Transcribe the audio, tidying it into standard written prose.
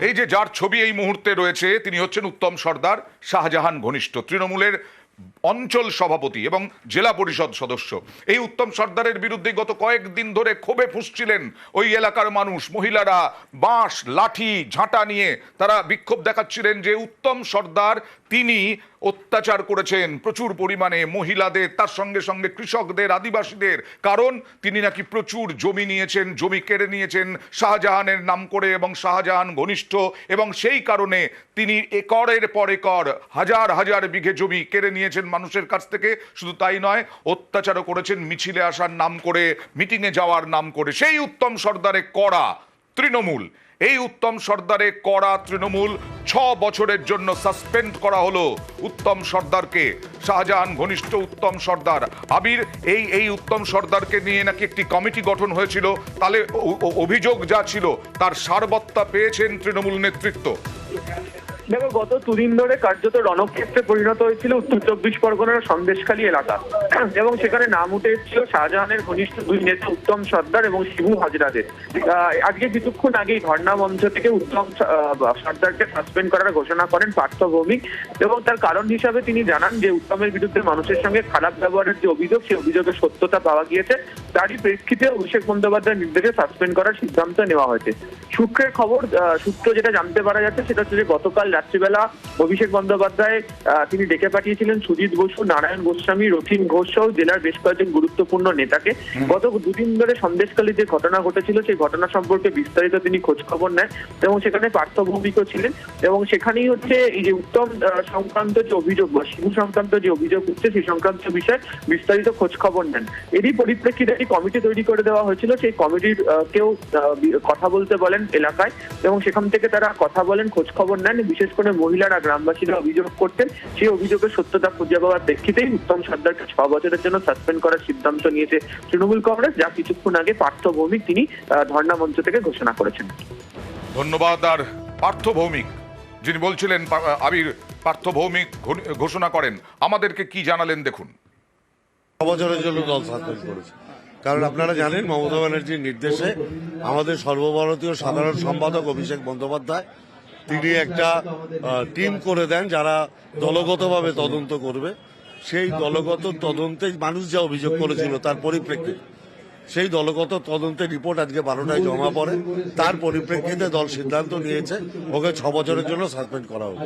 এই যে যার ছবি এই মুহূর্তে রয়েছে তিনি হচ্ছেন উত্তম সর্দার, শাহজাহান ঘনিষ্ঠ, তৃণমূলের অঞ্চল সভাপতি এবং জেলা পরিষদ সদস্য। এই উত্তম সর্দারের বিরুদ্ধে গত কয়েকদিন ধরে ক্ষোভে ফুঁসছিলেন ওই এলাকার মানুষ। মহিলারা বাঁশ, লাঠি, ঝাঁটা নিয়ে তারা বিক্ষোভ দেখাচ্ছিলেন যে উত্তম সর্দার তিনি অত্যাচার করেছেন প্রচুর পরিমাণে মহিলাদের, তার সঙ্গে সঙ্গে কৃষকদের, আদিবাসীদের। কারণ তিনি নাকি প্রচুর জমি নিয়েছেন, জমি কেড়ে নিয়েছেন শাহজাহানের নাম করে এবং শাহজাহান ঘনিষ্ঠ, এবং সেই কারণে তিনি একরের পর একর, হাজার হাজার বিঘে জমি কেড়ে নিয়েছেন মানুষের কাছ থেকে। শুধু তাই নয়, অত্যাচারও করেছেন মিছিলে আসার নাম করে, মিটিংয়ে যাওয়ার নাম করে। সেই উত্তম সর্দারে কড়া তৃণমূল, এই উত্তম সর্দারে কড়া তৃণমূল 6 বছরের জন্য সাসপেন্ড করা হলো উত্তম সর্দারকে। শাহজাহান ঘনিষ্ঠ উত্তম সর্দার আবির, এই উত্তম সর্দারকে নিয়ে নাকি একটি কমিটি গঠন হয়েছিল, তাহলে অভিযোগ যা ছিল তার সারবত্তা পেয়েছেন তৃণমূল নেতৃত্ব। দেখো, গত দুদিন ধরে কার্যত রণক্ষেত্রে পরিণত হয়েছিল উত্তর 24 পরগনার সন্দেশখালী এলাকা, এবং সেখানে নাম উঠে এসেছিল শাহজাহানের ঘনিষ্ঠ দুই নেতা উত্তম সর্দার এবং শিবু হাজরাদের। আজকে কিছুক্ষণ আগেই ধর্ণা মঞ্চ থেকে উত্তম সর্দারকে সাসপেন্ড করার ঘোষণা করেন পার্থ ভৌমিক, এবং তার কারণ হিসাবে তিনি জানান যে উত্তমের বিরুদ্ধে মানুষের সঙ্গে খারাপ ব্যবহারের যে অভিযোগ, সেই অভিযোগের সত্যতা পাওয়া গিয়েছে। তারই প্রেক্ষিতে অভিষেক বন্দ্যোপাধ্যায়ের নির্দেশে সাসপেন্ড করার সিদ্ধান্ত নেওয়া হয়েছে। সূত্রের খবর, সূত্র যেটা জানতে পারা যাচ্ছে সেটা হচ্ছে যে গতকাল রাত্রিবেলা অভিষেক বন্দ্যোপাধ্যায় তিনি ডেকে পাঠিয়েছিলেন সুজিত বসু, নারায়ণ গোস্বামী, রথীন ঘোষ সহ জেলার বেশ কয়েকজন গুরুত্বপূর্ণ নেতাকে। গত দুদিন ধরে সন্দেশখালী যে ঘটনা ঘটেছিল সেই ঘটনা সম্পর্কে বিস্তারিত তিনি খোঁজ খবর নেন, এবং সেখানে পার্থ ভৌমিকও ছিলেন। এবং সেখানেই হচ্ছে এই যে উত্তম সংক্রান্ত যে অভিযোগ বা শিবু সংক্রান্ত যে অভিযোগ উঠছে সেই সংক্রান্ত বিষয়ে বিস্তারিত খোঁজ খবর নেন। এরই পরিপ্রেক্ষিতে একটি কমিটি তৈরি করে দেওয়া হয়েছিল। সেই কমিটির কেউ কথা বলতে বলেন এলাকায়, এবং সেখান থেকে তারা কথা বলেন, খোঁজ খবর নেন। বিশেষ করে মহিলারা, গ্রামবাসীরা অভিযোগ করতেন। সেই অভিযোগের সত্যতা খুঁজে পাওয়ার প্রেক্ষিতেই উত্তম সর্দারকে 6 বছরের জন্য সাসপেন্ড করার সিদ্ধান্ত নিয়েছে তৃণমূল কংগ্রেস, যা কিছুক্ষণ আগে পার্থ ভৌমিক তিনি ধর্ণা মঞ্চ থেকে ঘোষণা করেছেন। ধন্যবাদ। আর পার্থ ভৌমিক যিনি বলছিলেন, আবির, পার্থ ভৌমিক ঘোষণা করেন, আমাদেরকে কি জানালেন দেখুন। 6 বছরের জন্য দল সাসপেন্ড করেছে, কারণ আপনারা জানেন মমতা ব্যানার্জির নির্দেশে আমাদের সর্বভারতীয় সাধারণ সম্পাদক অভিষেক বন্দ্যোপাধ্যায় তিনি একটা টিম করে দেন যারা দলগতভাবে তদন্ত করবে। সেই দলগত তদন্তে মানুষ যা অভিযোগ করেছিল তার পরিপ্রেক্ষিতে সেই দলগত তদন্তের রিপোর্ট আজকে 12টায় জমা পড়ে। তার পরিপ্রেক্ষিতে দল সিদ্ধান্ত নিয়েছে ওকে 6 বছরের জন্য সাসপেন্ড করা হবে।